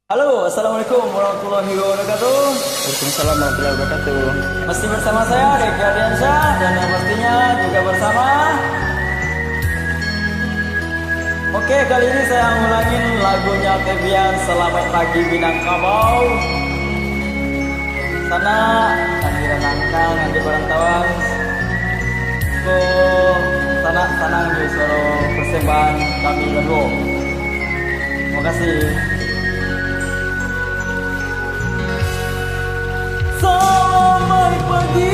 Halo, Assalamualaikum warahmatullahi wabarakatuh. Waalaikumsalam warahmatullahi wabarakatuh. Masih bersama saya, Deki Ardiansyah, dan yang pastinya juga bersama. Oke, kali ini saya ngulangin lagunya Tebian, Selamat Pagi Minangkabau. Sana, kami renangkan, nanti perantauan. Sana, sanang di suara persembahan kami berdua. Terima kasih. Selamat pagi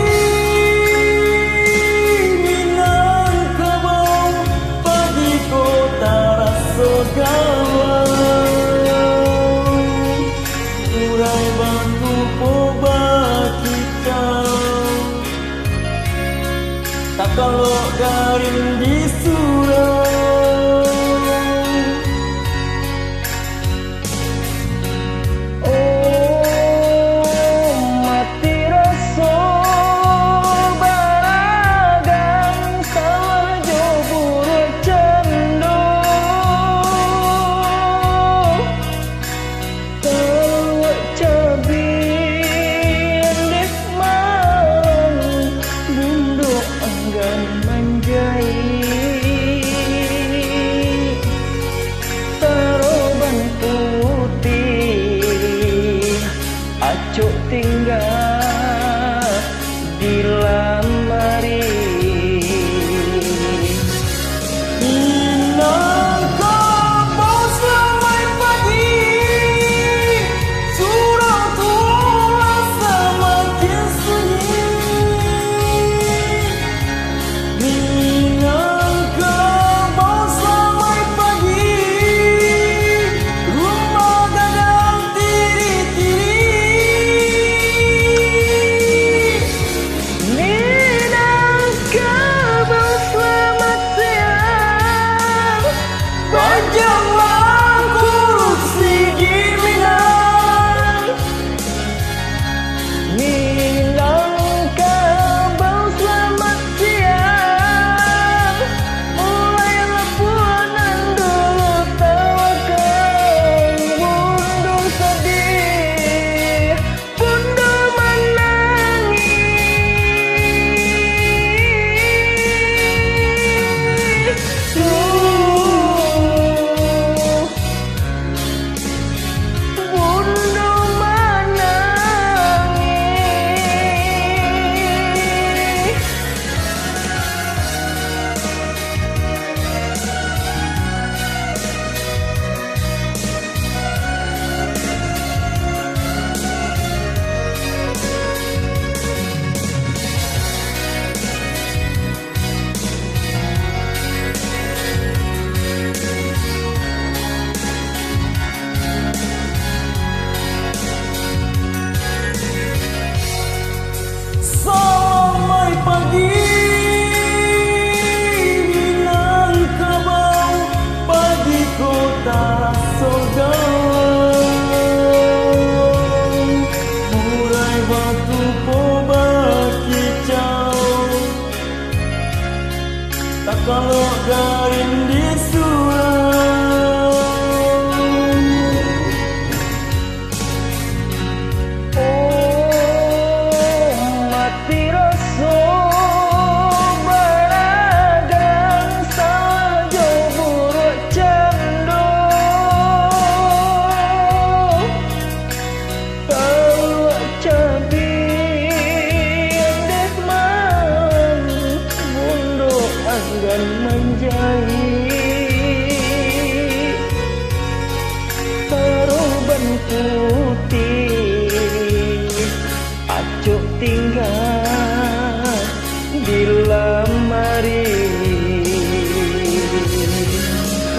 Minangkabau, pagi kota Rasogawa, urai batu poba kita, tak kalau garing di surau. Acuk tinggal di lamari Minangkabau, selamat pagi, surau tua semakin sunyi. Minangkabau, selamat pagi, rumah gadang tiri-tiri. Jangan korupsi di Minang. Minangkabau, selamat siang. Mulailah punan dulu tawakan, bundung sedih, bundung menangis. Selamat pagi Minangkabau, pagi kota Rasogawa, murai batu poba kicau, tak kalau garing di surau. Dan menjahit teruban putih, acuk tinggal di lamari.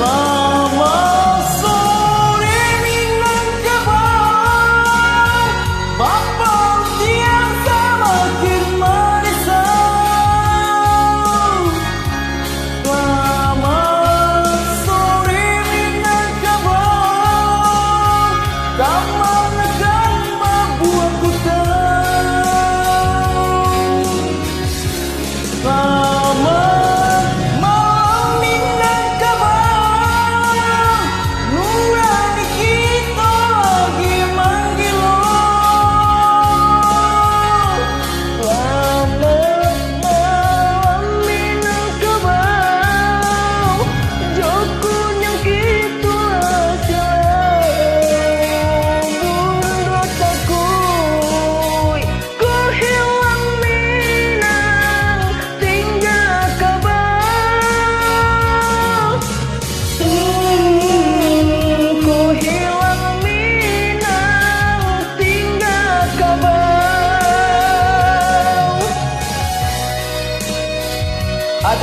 Selamat sore Minangkabau, Bapak tiang semakin merisau. Selamat sore Minangkabau, kamangan mabuah kutau. Selamat malam Minangkabau, nurani kita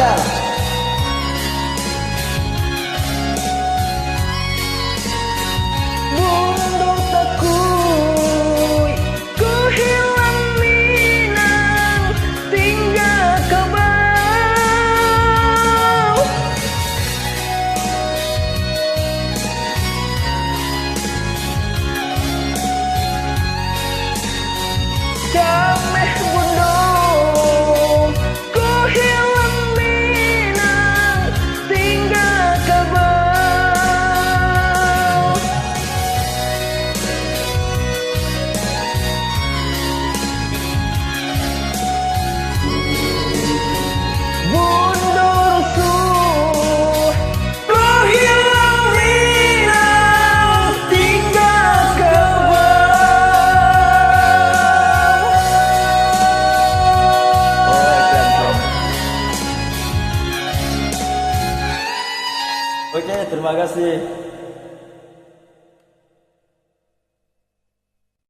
Bakar. Mundur takui, ku hilang minang, tinggal kebau. Cameh bundung, ku hilang minang, tinggal kebau. Mundur suh, ku hilang minang, tinggal kebau. Oke, terima kasih.